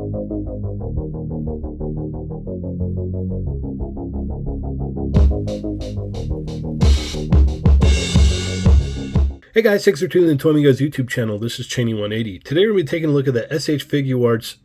Hey guys, thanks for tuning in to Amigo's YouTube channel. This is Cheney180. Today we're going to be taking a look at the S.h. Figuarts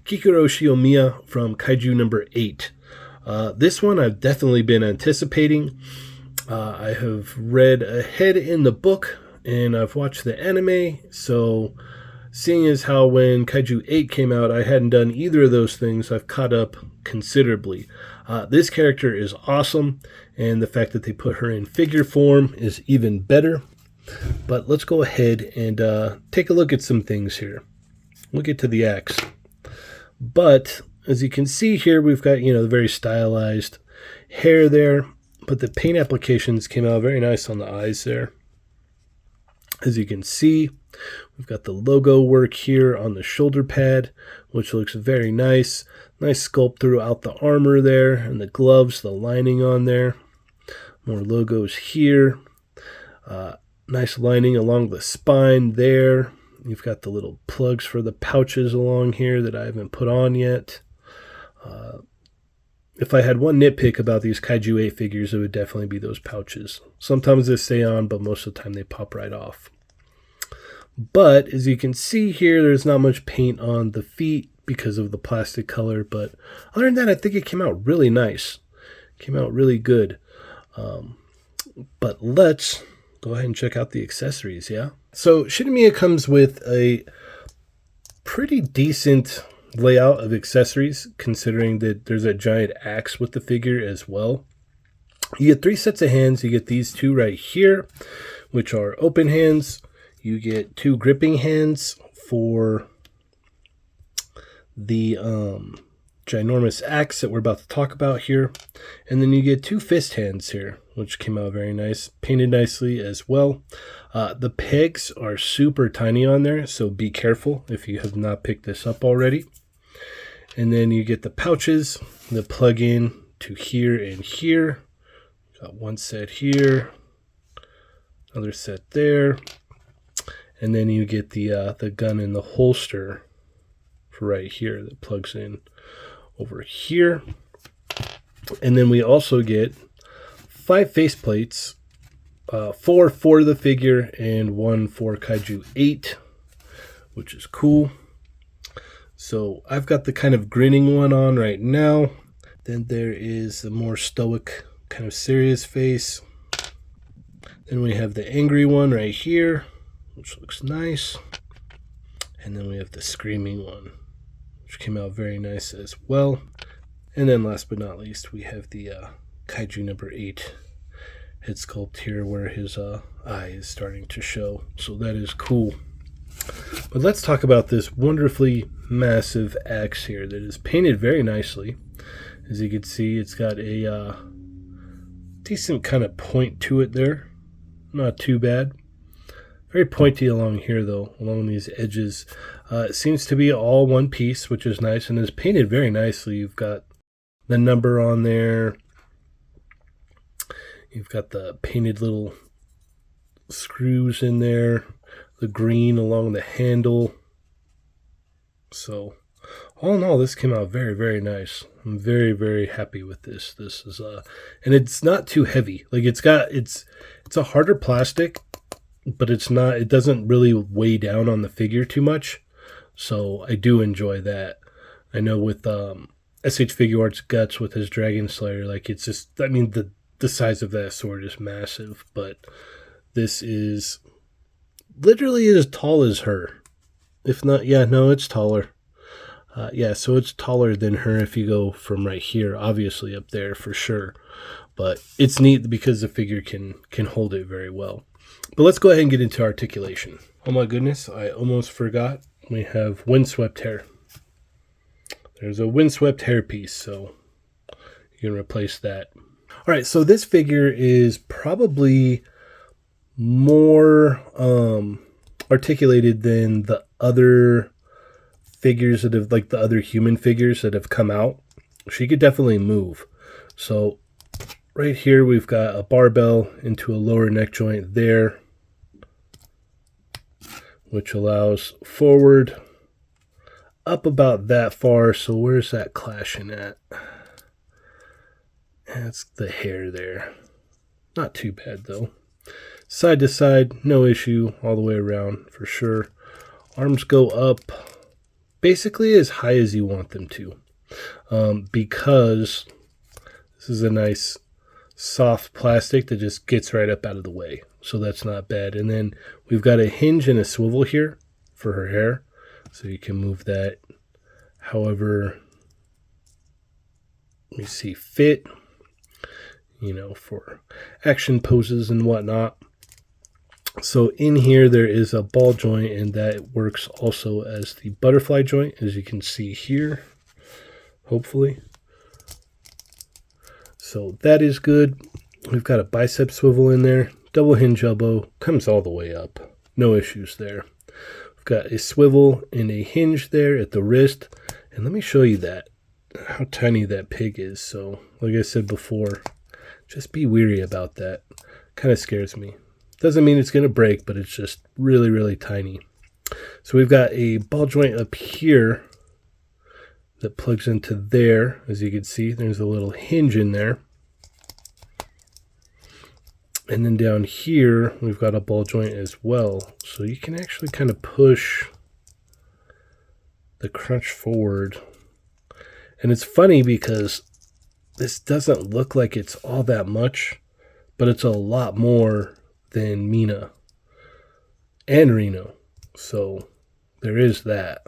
Kikoru Shinomiya from Kaiju number 8. This one I've definitely been anticipating. I have read ahead in the book and I've watched the anime, so seeing as how when Kaiju 8 came out I hadn't done either of those things, I've caught up considerably. This character is awesome, and the fact that they put her in figure form is even better. But let's go ahead and take a look at some things here. We'll get to the axe. But as you can see here, we've got, the very stylized hair there. But the paint applications came out very nice on the eyes there. As you can see, we've got the logo work here on the shoulder pad, which looks very nice. Nice sculpt throughout the armor there, and the gloves, the lining on there. More logos here. Nice lining along the spine there. You've got the little plugs for the pouches along here that I haven't put on yet. If I had one nitpick about these Kaiju 8 figures, it would definitely be those pouches. Sometimes they stay on, but most of the time they pop right off. But as you can see here, there's not much paint on the feet because of the plastic color. But other than that, I think it came out really nice. Came out really good. But let's go ahead and check out the accessories, yeah? So Shinomiya comes with a pretty decent layout of accessories, considering that there's a giant axe with the figure as well. You get 3 sets of hands. You get these 2 right here, which are open hands. You get 2 gripping hands for the ginormous axe that we're about to talk about here. And then you get 2 fist hands here, which came out very nice, painted nicely as well. The pegs are super tiny on there, so be careful if you have not picked this up already. And then you get the pouches that plug in to here and here. Got 1 set here, another set there. And then you get the gun in the holster for right here that plugs in over here. And then we also get 5 faceplates, 4 for the figure and 1 for Kaiju 8, which is cool. So I've got the kind of grinning one on right now. Then there is the more stoic, kind of serious face. Then we have the angry one right here, which looks nice. And then we have the screaming one, which came out very nice as well. And then last but not least, we have the Kaiju number 8 head sculpt here, where his eye is starting to show. So that is cool. But let's talk about this wonderfully massive axe here that is painted very nicely. As you can see, it's got a decent kind of point to it there. Not too bad. Very pointy along here, though, along these edges. It seems to be all one piece, which is nice, and is painted very nicely. You've got the number on there. You've got the painted little screws in there. The green along the handle. So, all in all, this came out very, very nice. I'm very, very happy with this. This is and it's not too heavy. Like it's a harder plastic, but it's not. It doesn't really weigh down on the figure too much. So I do enjoy that. I know with S.h.figuarts Guts with his Dragon Slayer, like it's just. I mean the size of that sword is massive, but this is literally as tall as her. If not, yeah, no, it's taller. Yeah, so it's taller than her if you go from right here, obviously up there for sure. But it's neat because the figure can hold it very well. But let's go ahead and get into articulation. Oh my goodness, I almost forgot. We have windswept hair. There's a windswept hair piece, so you can replace that. All right, so this figure is probably more articulated than the other figures that have, like the other human figures that have come out. She could definitely move. So right here we've got a barbell into a lower neck joint there, which allows forward, up about that far, so where's that clashing at? That's the hair there. Not too bad though. Side to side, no issue, all the way around for sure. Arms go up basically as high as you want them to, because this is a nice soft plastic that just gets right up out of the way. So that's not bad. And then we've got a hinge and a swivel here for her hair. So you can move that however you see fit, you know, for action poses and whatnot. So in here there is a ball joint, and that works also as the butterfly joint, as you can see here, hopefully. So that is good. We've got a bicep swivel in there, double hinge elbow, comes all the way up, no issues there. We've got a swivel and a hinge there at the wrist, and let me show you that, how tiny that pig is. So like I said before, just be weary about that. Kind of scares me. Doesn't mean it's going to break, but it's just really, really tiny. So we've got a ball joint up here that plugs into there. As you can see, there's a little hinge in there. And then down here, we've got a ball joint as well. So you can actually kind of push the crunch forward. And it's funny because this doesn't look like it's all that much, but it's a lot more than Mina and Reno. So there is that.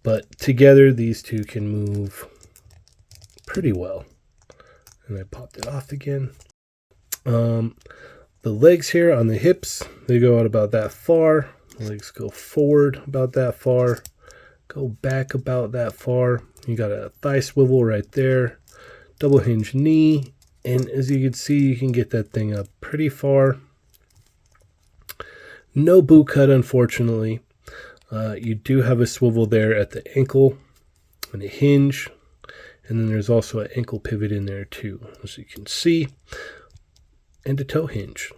But together, these two can move pretty well. And I popped it off again. The legs here on the hips, they go out about that far. The legs go forward about that far. Go back about that far. You got a thigh swivel right there. Double hinge knee. And as you can see, you can get that thing up pretty far. No boot cut, unfortunately. You do have a swivel there at the ankle and a hinge. And then there's also an ankle pivot in there too, as you can see. And a toe hinge.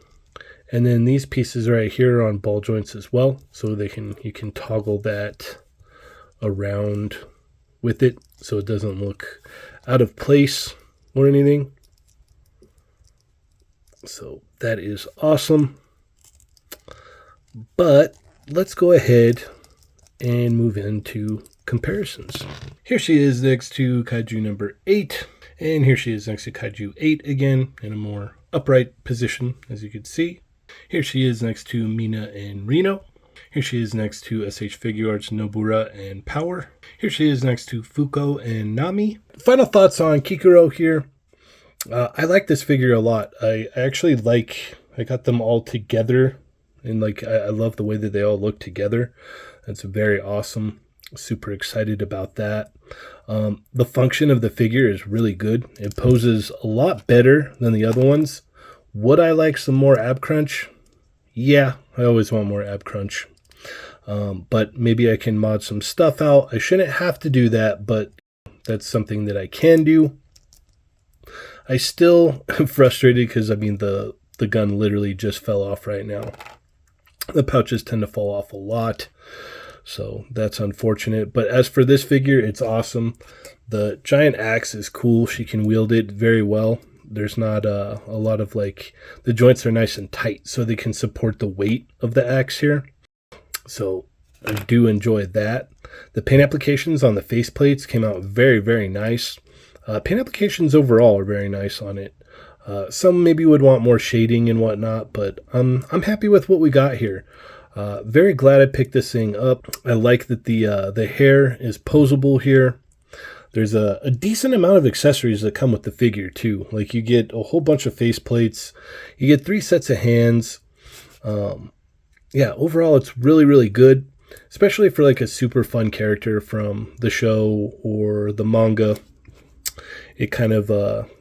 And then these pieces right here are on ball joints as well. So you can toggle that around with it so it doesn't look out of place or anything. So that is awesome. But let's go ahead and move into comparisons. Here she is next to Kaiju number 8. And here she is next to Kaiju 8 again in a more upright position, as you can see. Here she is next to Mina and Reno. Here she is next to S.h.figuarts, Nobura, and Power. Here she is next to Fuko and Nami. Final thoughts on Kikoru here. I like this figure a lot. I got them all together, and I love the way that they all look together. That's very awesome. Super excited about that. The function of the figure is really good. It poses a lot better than the other ones. Would I like some more ab crunch? Yeah, I always want more ab crunch. But maybe I can mod some stuff out. I shouldn't have to do that, but that's something that I can do. I still am frustrated because, I mean, the gun literally just fell off right now. The pouches tend to fall off a lot, so that's unfortunate. But as for this figure, it's awesome. The giant axe is cool. She can wield it very well. There's not a lot of the joints are nice and tight, so they can support the weight of the axe here. So I do enjoy that. The paint applications on the faceplates came out very, very nice. Paint applications overall are very nice on it. Some maybe would want more shading and whatnot, but I'm happy with what we got here. Very glad I picked this thing up. I like that the hair is posable here. There's a decent amount of accessories that come with the figure too. Like you get a whole bunch of faceplates. You get 3 sets of hands. Yeah, overall it's really, really good, especially for a super fun character from the show or the manga. It kind of,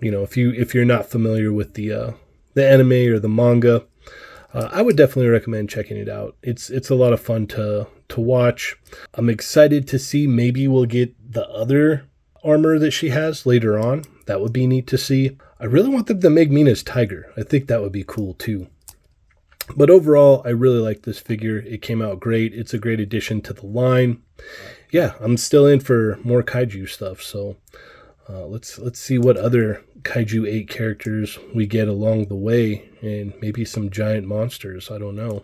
if you're not familiar with the anime or the manga, I would definitely recommend checking it out. It's a lot of fun to watch. I'm excited to see, maybe we'll get the other armor that she has later on. That would be neat to see. I really want them to make Mina's tiger. I think that would be cool too. But overall, I really like this figure. It came out great. It's a great addition to the line. yeah, I'm still in for more kaiju stuff. So let's see what other Kaiju 8 characters we get along the way, and maybe some giant monsters. I don't know.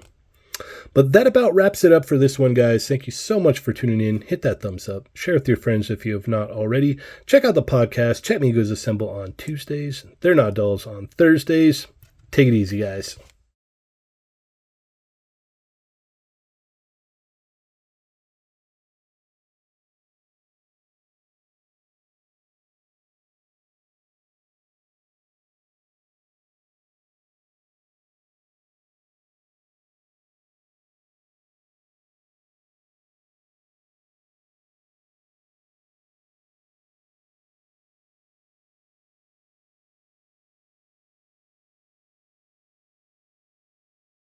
But that about wraps it up for this one, guys. Thank you so much for tuning in. Hit that thumbs up. Share with your friends if you have not already. Check out the podcast. Chat Migos Assemble on Tuesdays. They're Not Dolls on Thursdays. Take it easy, guys.